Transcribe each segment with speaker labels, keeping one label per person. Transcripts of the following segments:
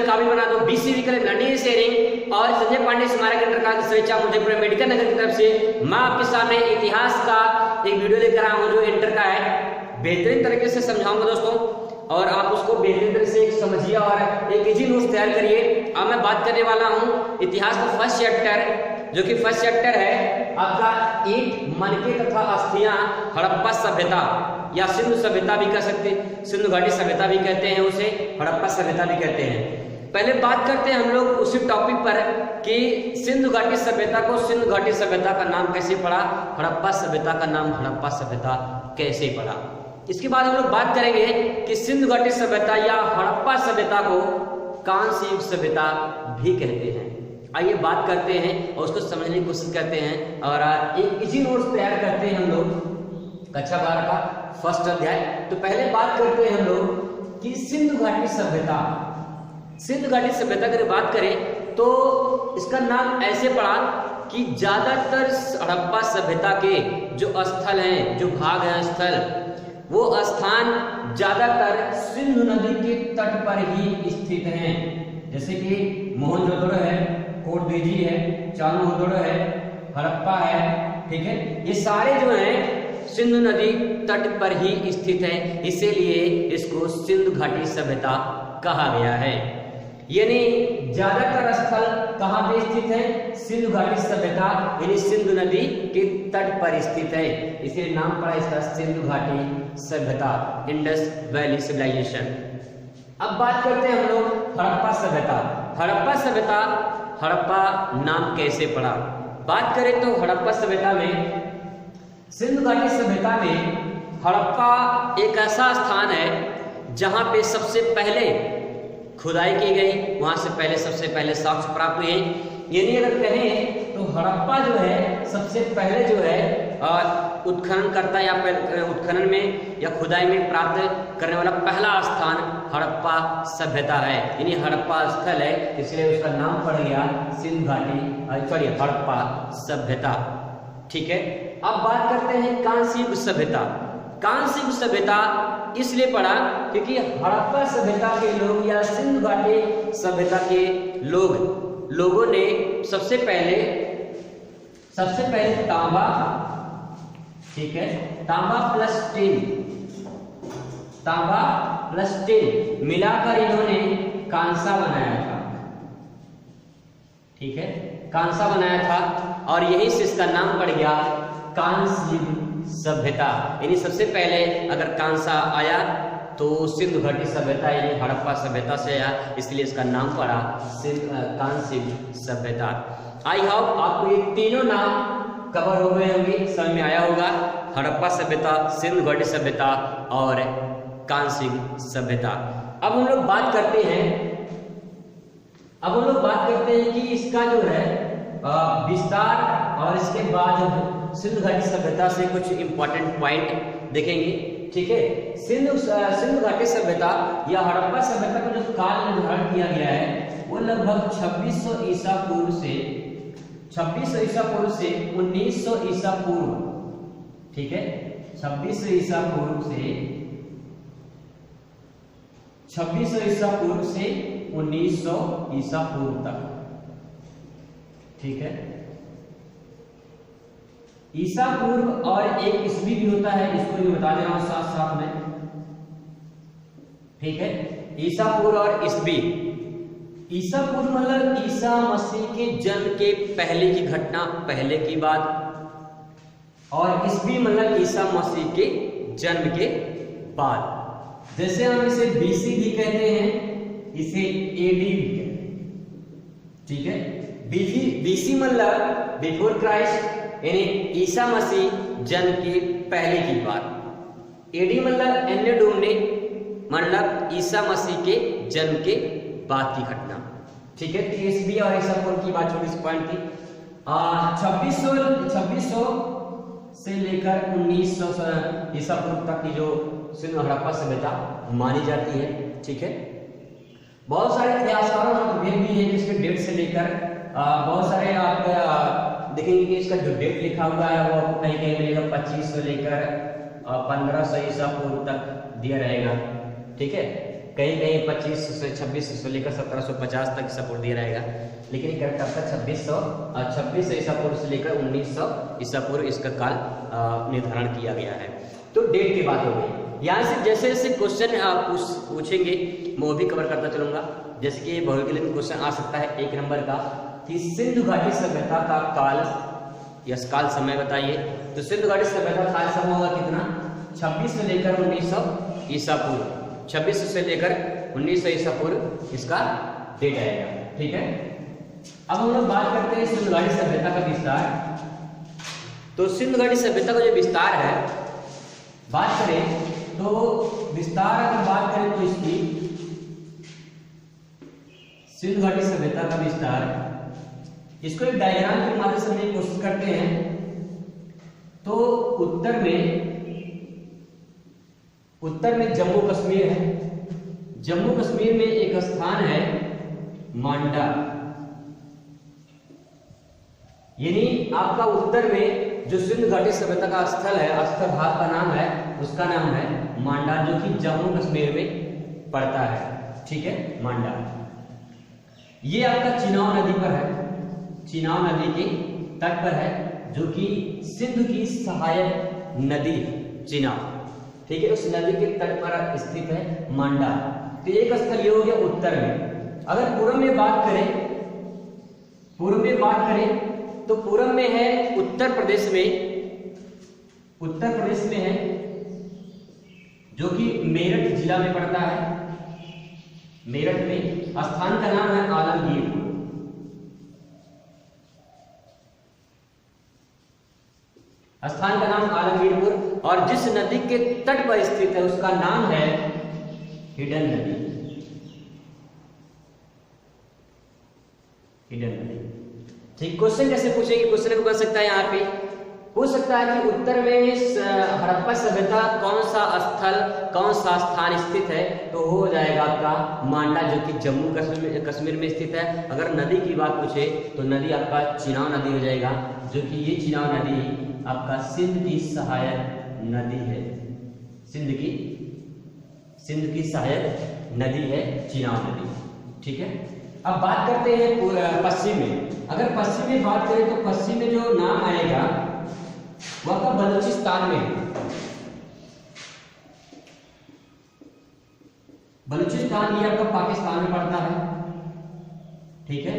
Speaker 1: Channel काबिल बना दो। बीसी विकल्प लर्निंग शेयरिंग और संजय पांडे स्मारक इंटर स्वेच्छा मुजफ्फरपुर मेडिकल नगर की तरफ से मैं आपके सामने इतिहास का एक वीडियो लेकर आया हूँ जो इंटर का है। बेहतरीन तरीके से समझाऊंगा दोस्तों और आप उसको बेहतरीन तरीके से समझिए और एक इजी नोट्स तैयार करिए। अब मैं बात करने वाला हूँ इतिहास का फर्स्ट चैप्टर, जो कि फर्स्ट चैप्टर है आपका ईंट, मनके तथा अस्थियां, हड़प्पा सभ्यता या सिंधु सभ्यता भी कह सकते, सिंधु घाटी सभ्यता भी कहते हैं उसे, हड़प्पा सभ्यता भी कहते हैं। पहले बात करते हैं हम लोग उसी टॉपिक पर कि सिंधु घाटी सभ्यता को सिंधु घाटी सभ्यता का नाम कैसे पड़ा, हड़प्पा सभ्यता का नाम हड़प्पा सभ्यता कैसे पड़ा। इसके बाद हम लोग बात करेंगे कि सिंधु घाटी सभ्यता या हड़प्पा सभ्यता को कांस्य युग सभ्यता भी कहते हैं। आइए बात करते हैं और उसको समझने की कोशिश करते हैं और एक इजी नोट्स तैयार करते हैं हम लोग कक्षा 12 का फर्स्ट अध्याय। तो पहले बात करते हैं हम लोग कि सिंधु घाटी सभ्यता। सिंधु घाटी सभ्यता की बात करें तो इसका नाम ऐसे पड़ा कि ज्यादातर हड़प्पा सभ्यता के जो स्थल हैं, जो भाग हैं स्थल, वो स्थान ज्यादातर सिंधु नदी के तट पर ही स्थित हैं। जैसे कि मोहनजोदड़ो है, कोटदीजी है, चान्होदड़ो है, हड़प्पा है, ठीक है, ये सारे जो हैं सिंधु नदी तट पर ही स्थित है, इसीलिए इसको सिंधु घाटी सभ्यता कहा गया है। यानी ज्यादातर स्थल कहाँ पे स्थित है, सिंधु घाटी सभ्यता यानी सिंधु नदी के तट पर स्थित है, इसलिए नाम पड़ा इसका सिंधु घाटी सभ्यता, इंडस वैली सिविलाइजेशन। अब बात करते हैं हम लोग हड़प्पा सभ्यता। हड़प्पा सभ्यता, हड़प्पा नाम कैसे पड़ा। बात करें तो हड़प्पा सभ्यता में, सिंधु घाटी सभ्यता में हड़प्पा एक ऐसा स्थान है जहां पे सबसे पहले खुदाई की गई, वहां से पहले सबसे पहले साक्ष्य प्राप्त हुए। यानी अगर कहें तो हड़प्पा जो है सबसे पहले जो है उत्खनन करता या उत्खनन में या खुदाई में प्राप्त करने वाला पहला स्थान हड़प्पा सभ्यता है, यानी हड़प्पा स्थल है, इसलिए उसका नाम पड़ गया सिंधु घाटी, सॉरी हड़प्पा सभ्यता। ठीक है, अब बात करते हैं कांस्य युग सभ्यता। कांस्य युग सभ्यता इसलिए पड़ा क्योंकि हड़प्पा सभ्यता के लोग या सिंधु घाटी सभ्यता के लोगों ने सबसे पहले तांबा, ठीक है, तांबा प्लस टिन मिलाकर इन्होंने कांसा बनाया था। ठीक है, कांसा बनाया था और यहीं से इसका नाम पड़ गया कांस्य युग सभ्यता। यानी सबसे पहले अगर कांसा आया तो सिंधु घाटी सभ्यता यानी हड़प्पा सभ्यता से आया, इसलिए इसका नाम पड़ा कांस्य युग सभ्यता। आई होप आपको ये तीनों नाम कवर हो गए होंगे, समझ में आया होगा, हड़प्पा सभ्यता, सिंधु घाटी सभ्यता और कांस्य युग सभ्यता। अब हम लोग बात करते हैं कि इसका जो है विस्तार और इसके बाद सिंधु घाटी सभ्यता से कुछ इंपॉर्टेंट पॉइंट देखेंगे। ठीक है, सिंधु घाटी सभ्यता या हड़प्पा सभ्यता का जो काल निर्धारण किया गया है वो लगभग 2600 ईसा पूर्व से 1900 ईसा पूर्व, ठीक है, 2600 ईसा पूर्व से 1900 ईसा पूर्व तक। ठीक है, ईसा पूर्व और एक ईस्वी भी होता है, इसको भी बता दे रहा हूं साथ साथ में। ठीक है, ईसा पूर्व और ईस्वी। ईसा पूर्व मतलब ईसा मसीह के जन्म के पहले की घटना, पहले की बात, और ईस्वी मतलब ईसा मसीह के जन्म के बाद। जैसे हम इसे बीसी भी कहते हैं, इसे एडी भी कहते हैं। ठीक है, बीसी मतलब बिफोर क्राइस्ट यानी ईसा मसीह जन्म के पहले की बात। एडी मतलब एन्ने डोमने मतलब ईसा मसीह के जन्म के बाद की घटना। ठीक है, ईस्वी और ईसा पूर्व की बात छोटी सी पॉइंट थी। 2600 से लेकर 1900 ईसा पूर्व तक की जो सिंधु हड़प्पा सभ्यता मानी जाती है। ठीक है, बहुत सारे इतिहासकारों ने भेद भी है जिसके डेट से लेकर बहुत सारे आप देखेंगे कि इसका जो डेट लिखा हुआ है वो आपको कहीं कहीं मिलेगा 2500 लेकर 1500 ईसा पूर्व तक दिया रहेगा। ठीक है, कहीं कहीं 2500 से 2600 लेकर 1750 तक ईसा पूर्व दिया रहेगा, लेकिन करेक्ट आपका 2600 ईसा पूर्व से लेकर 1900 ईसा पूर्व इसका काल निर्धारण किया गया है। तो डेट की बात हो गई। यहाँ से जैसे जैसे क्वेश्चन पूछेंगे मैं वो भी कवर करता चलूंगा। जैसे कि भौगोलिक में क्वेश्चन आ सकता है 1 नंबर का कि सिंधु घाटी सभ्यता का काल या काल समय बताइए। तो सिंधु घाटी सभ्यता का काल समय होगा कितना, 26 से लेकर 1900 ईसा पूर्व, 26 से लेकर 1900 ईसा पूर्व इसका डेट आएगा। ठीक है, अब हम लोग बात करते हैं सिंधु घाटी सभ्यता का विस्तार। तो सिंधु घाटी सभ्यता का जो विस्तार है बात करें तो विस्तार अगर बात करें तो इसकी सिंधु घाटी सभ्यता का विस्तार, इसको एक डायग्राम के माध्यम से समझने की कोशिश करते हैं। तो उत्तर में जम्मू कश्मीर है, जम्मू कश्मीर में एक स्थान है मांडा, यानी आपका उत्तर में जो सिंधु घाटी सभ्यता का स्थल है, स्थल भाग का नाम है, उसका नाम है मांडा, जो कि जम्मू कश्मीर में पड़ता है। ठीक है, मांडा ये आपका चिनाब नदी पर है, चिनाब नदी के तट पर है, जो कि सिंधु की सहायक नदी चिनाब। ठीक है, उस नदी के तट पर स्थित है मांडा। तो एक स्थल ये हो गया उत्तर में। अगर पूर्व में बात करें तो पूर्व में है उत्तर प्रदेश में है, जो कि मेरठ जिला में पड़ता है। मेरठ में स्थान का नाम है आलमगीरपुर। स्थान का नाम आलमगीरपुर, और जिस नदी के तट पर स्थित है उसका नाम है हिडन नदी। ठीक, क्वेश्चन कैसे पूछेगी, क्वेश्चन को बन सकता है यहाँ पे पूछ सकता है कि उत्तर में हड़प्पा सभ्यता कौन सा स्थल, कौन सा स्थान स्थित है, तो हो जाएगा आपका मांडा, जो कि जम्मू कश्मीर में स्थित है। अगर नदी की बात पूछे तो नदी आपका चिनाब नदी हो जाएगा, जो कि ये चिनाब नदी आपका सिंध की सहायक नदी है। सिंध की सहायक नदी है चिनाब नदी। ठीक है, अब बात करते हैं पश्चिम में। अगर पश्चिम में बात करें तो पश्चिम में जो नाम आएगा वह आपका बलूचिस्तान में है। बलूचिस्तान ये आपका पाकिस्तान में पड़ता है। ठीक है,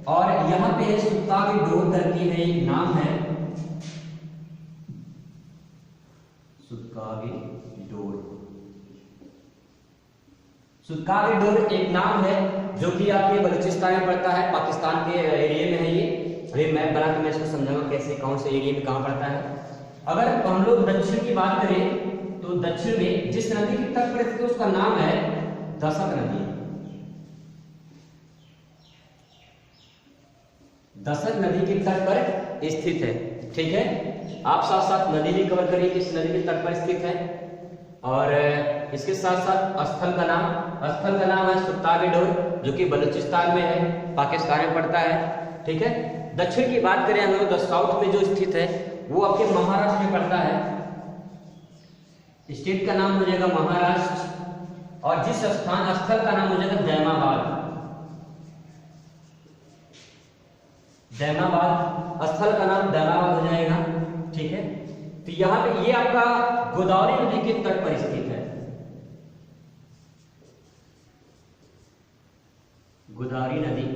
Speaker 1: और यहां पे सुत्तावी डोर धरती है, एक नाम है सुत्तावी डोर। सुत्तावी डोर एक नाम है जो कि आपके बलूचिस्तान में पड़ता है, पाकिस्तान के एरिया में है ये। अभी मैप बना के मैं इसको समझाऊंगा कैसे कौन से एरिया में कहां पड़ता है। अगर हम लोग दक्षिण की बात करें तो दक्षिण में जिस नदी के तट पर स्थित है उसका नाम है दसक नदी। दसक नदी के तट पर स्थित है। ठीक है, आप साथ साथ नदी भी कवर करिए किस नदी के तट पर स्थित है, और इसके साथ साथ स्थल का नाम है सुत्तावी डोर, जो कि बलूचिस्तान में है, पाकिस्तान में पड़ता है। ठीक है, दक्षिण की बात करें हम लोग साउथ में जो स्थित है वो आपके महाराष्ट्र में पड़ता है। स्टेट का नाम हो जाएगा महाराष्ट्र, और जिस स्थल का नाम हो जाएगा जैमाबाद। स्थल का नाम जैमाबाद हो जाएगा। ठीक है, तो यहाँ पे ये आपका गोदावरी नदी के तट पर स्थित है। गोदावरी नदी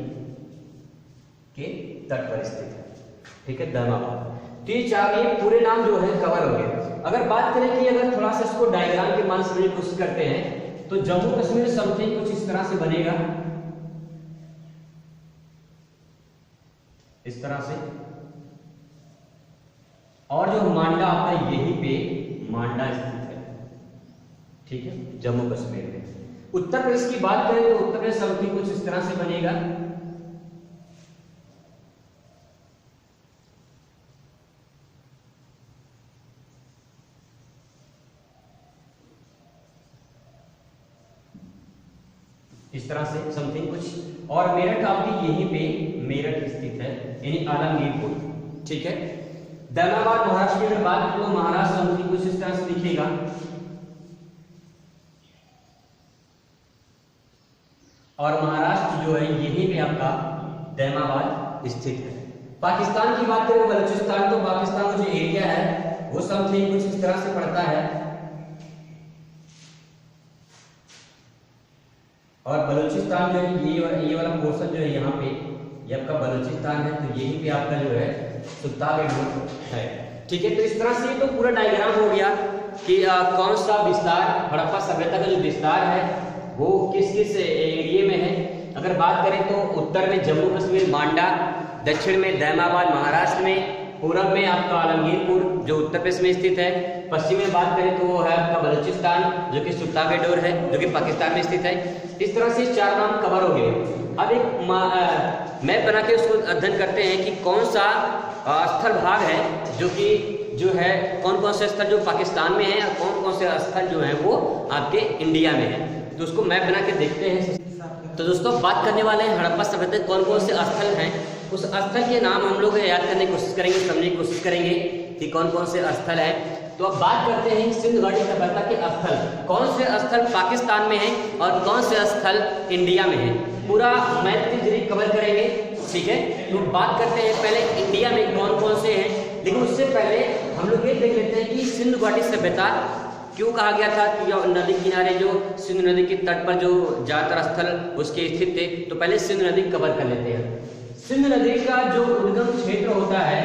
Speaker 1: के तट पर स्थित है। ठीक है, जैमाबाद। तो ये पूरे नाम जो है कवर हो गए। अगर बात करें कि अगर थोड़ा सा इसको डायग्राम के मान समझने की कोशिश करते हैं तो जम्मू कश्मीर समथिंग कुछ इस तरह से बनेगा, इस तरह से। और जो मांडा आपका यहीं पे मांडा स्थित है। ठीक है, जम्मू कश्मीर में। उत्तर प्रदेश की बात करें तो उत्तर प्रदेश समथिंग कुछ इस तरह से बनेगा। इस तरह से समथिंग कुछ। और मेरठ आपकी यहीं पे मेरठ स्थित है, यानी आलमगीरपुर। ठीक है, जैमाबाद महाराष्ट्र में बात तो महाराष्ट्र समथिंग कुछ इस तरह से दिखेगा। और महाराष्ट्र जो है यहीं पे आपका दैमाबाद स्थित है। पाकिस्तान की बात करें बलूचिस्तान, तो पाकिस्तान का जो एरिया है वो समथिंग कुछ इस तरह से पड़ता है, और बलूचिस्तान जो है ये वाला पोर्शन जो है यहाँ पे ये आपका बलूचिस्तान है, तो यहीं पे आपका जो है सुल्तानबेग है। ठीक है, तो इस तरह से तो पूरा डायग्राम हो गया कि कौन सा विस्तार, हड़प्पा सभ्यता का जो विस्तार है वो किस किस एरिया में है। अगर बात करें तो उत्तर में जम्मू कश्मीर मांडा, दक्षिण में दैमाबाद महाराष्ट्र में, पूरब में आपका आलमगीरपुर जो उत्तर प्रदेश में स्थित है, पश्चिम में बात करें तो वो है आपका बलूचिस्तान जो कि सुल्तानबेग है जो कि पाकिस्तान में स्थित है। इस तरह से 4 नाम कवर हो गए। अब एक मैप बना के उसको अध्ययन करते हैं कि कौन सा स्थल भाग है जो कि जो है कौन कौन से स्थल जो पाकिस्तान में है और कौन कौन से स्थल जो है वो आपके इंडिया में है, तो उसको मैप बना के देखते हैं। तो दोस्तों बात करने वाले हैं हड़प्पा सभ्यता कौन कौन से स्थल हैं, उस स्थल के नाम हम लोग याद करने की कोशिश करेंगे, समझने की कोशिश करेंगे कि कौन कौन से स्थल है। तो अब बात करते हैं सिंधु घाटी सभ्यता के स्थल, कौन से स्थल पाकिस्तान में है और कौन से स्थल इंडिया में है, पूरा मैप के जरिए कवर करेंगे। ठीक है, तो बात करते हैं पहले इंडिया में कौन कौन से हैं, लेकिन उससे पहले हम लोग ये देख लेते हैं कि सिंधु घाटी सभ्यता क्यों कहा गया था कि नदी किनारे जो सिंधु नदी के तट पर जो ज्यादातर स्थल उसके स्थित थे। तो पहले सिंधु नदी कवर कर लेते हैं। सिंधु नदी का जो उद्गम क्षेत्र होता है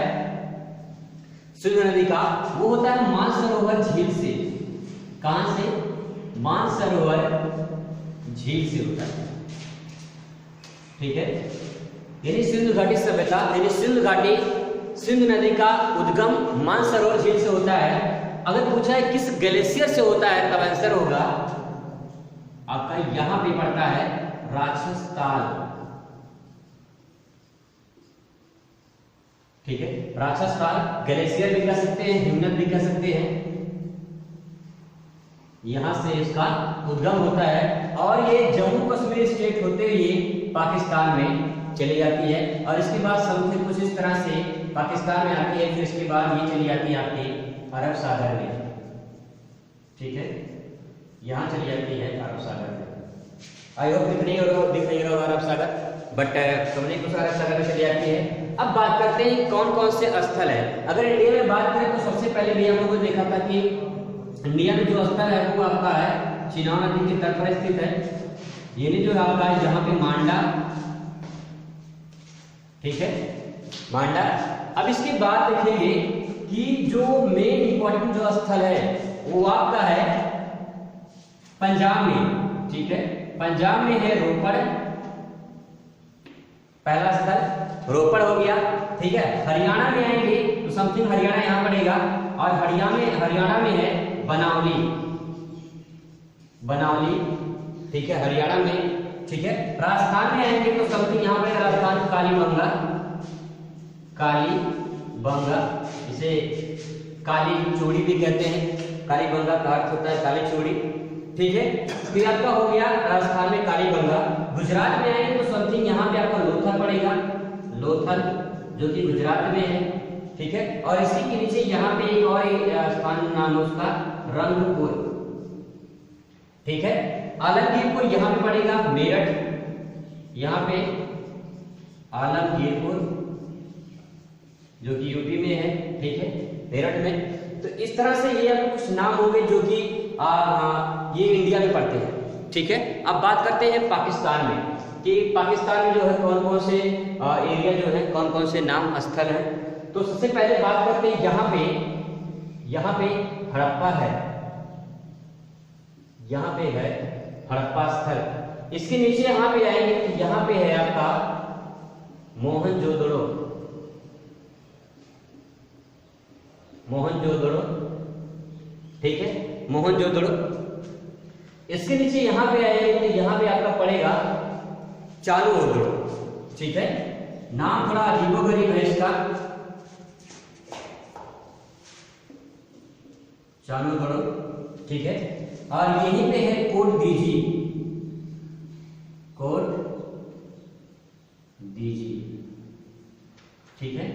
Speaker 1: सिंधु नदी का, वो होता है मानसरोवर झील से। कहां से? मानसरोवर झील से होता है। ठीक है, यानी सिंधु घाटी सभ्यता यानी सिंधु घाटी सिंधु नदी का उद्गम मानसरोवर झील से होता है। अगर पूछा है किस ग्लेशियर से होता है, तब आंसर होगा आपका यहां पे पड़ता है राक्षस ताल। ठीक है, राक्षस ताल ग्लेशियर भी कह सकते हैं, हिमनद भी कह सकते हैं। यहां से इसका उद्गम होता है और ये जम्मू कश्मीर स्टेट होते हुए पाकिस्तान में चली जाती है, और इसके बाद समथिंग कुछ इस तरह से पाकिस्तान में आती है, फिर इसके बाद ये चली जाती है आपकी अरब सागर में। ठीक है, यहां चली जाती है अरब सागर में। आई होप दिख नहीं होगा अरब सागर, बट समझने को अरब सागर में चली जाती है। अब बात करते हैं कौन कौन से स्थल है। अगर इंडिया में बात करें तो सबसे पहले भी हम लोगों ने देखा था कि इंडिया में जो स्थल है वो आपका है चिनाब नदी के तट पर स्थित है, यानी जो आपका है जहां पे मांडा। ठीक है, मांडा। अब इसके बाद देखेंगे कि जो मेन इंपॉर्टेंट जो स्थल है वो आपका है पंजाब में। ठीक है, पंजाब में है रोपड़, पहला स्थल रोपड़ हो गया। ठीक है, हरियाणा में आएंगे तो समथिंग हरियाणा यहां पड़ेगा, और हरियाणा में है बनावली। ठीक है, हरियाणा में। ठीक है, राजस्थान में आएंगे तो समथिंग यहां पर राजस्थान कालीबंगा, इसे काली चूड़ी भी कहते हैं। कालीबंगा का अर्थ होता है काली चूड़ी। ठीक है, फिर आपका हो गया राजस्थान में कालीबंगा। गुजरात में आएंगे तो समथिंग यहाँ पे आपका लोथल पड़ेगा, लोथल जो कि गुजरात में है। ठीक है, और इसी के नीचे यहाँ पे एक और स्थान नाम है उसका रंगपुर। ठीक है, आलमगीरपुर यहाँ पे पड़ेगा मेरठ, यहाँ पे आलमगीरपुर जो कि यूपी में है। ठीक है, मेरठ में। तो इस तरह से ये कुछ नाम होंगे जो कि ये इंडिया में पड़ते हैं। ठीक है, अब बात करते हैं पाकिस्तान में कि पाकिस्तान में जो है कौन कौन से एरिया जो है कौन कौन से नाम स्थल हैं। तो सबसे पहले बात करते हैं यहाँ पे हड़प्पा है, यहाँ पे है हड़प्पा स्थल। इसके नीचे यहाँ पे आएंगे तो यहाँ पे है आपका मोहनजोदड़ो। ठीक है, मोहनजोदड़ो। इसके नीचे यहाँ पे आएंगे तो यहाँ पे आपका पड़ेगा चालुओदड़ो। ठीक है, नाम थोड़ा अजीबोगरीब है इसका, चालुओदड़ो। ठीक है, और यहीं पे है कोट दीजी। ठीक है,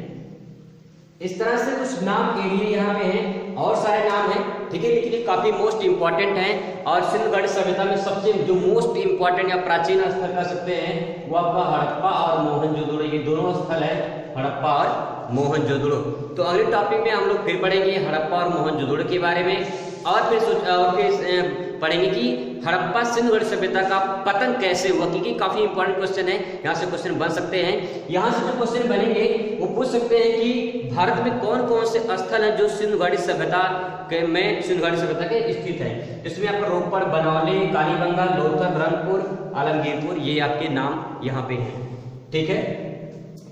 Speaker 1: इस तरह से कुछ नाम एरिया यहाँ पे हैं और सारे नाम हैं, ठीक है, लेकिन ये काफी मोस्ट इंपॉर्टेंट हैं। और सिंधुघाटी सभ्यता में सबसे जो मोस्ट इंपॉर्टेंट या प्राचीन स्थल कह सकते हैं वो आपका हड़प्पा और मोहनजोदड़ो, ये दोनों स्थल है, हड़प्पा और मोहनजोदड़ो। तो अगले टॉपिक में हम लोग फिर पढ़ेंगे हड़प्पा और मोहनजोदड़ो के बारे में, और फिर पढ़ेंगे कि हड़प्पा सिंधुघाटी सभ्यता का पतन कैसे हुआ, क्योंकि काफी इंपॉर्टेंट क्वेश्चन है, यहाँ से क्वेश्चन बन सकते हैं। यहाँ से जो क्वेश्चन बनेंगे वो पूछ सकते हैं कि भारत में कौन कौन से स्थल हैं जो सिंधुघाटी सभ्यता सिंधुघाटी सभ्यता के स्थित है। इसमें आपका रोपड़, बनौली, कालीबंगा, लोथल, रंगपुर, आलमगीरपुर, ये आपके नाम यहाँ पे हैं, ठीक है।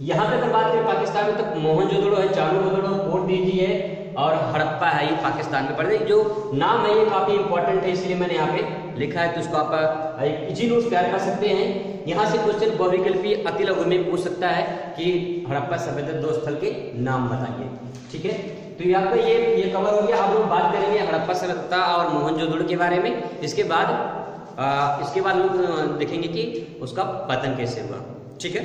Speaker 1: यहाँ पे अगर बात करें पाकिस्तान में तो मोहनजोदड़ो है, चांगुबोदड़ो, कोट डीजी है और हड़प्पा है, ये पाकिस्तान में पड़े। जो नाम है ये काफी इंपॉर्टेंट है, इसलिए मैंने यहाँ पे लिखा है, तो उसको आप इजी नोट्स तैयार कर सकते हैं। यहाँ से क्वेश्चन बहुविकल्पी अति लघु में पूछ सकता है कि हड़प्पा सभ्यता 2 स्थल के नाम बताइए, ठीक है। तो ये आपका ये कवर हो गया। अब लोग बात करेंगे हड़प्पा सभ्यता और मोहनजोदड़ो के बारे में। इसके बाद लोग देखेंगे कि उसका पतन कैसे हुआ, ठीक है।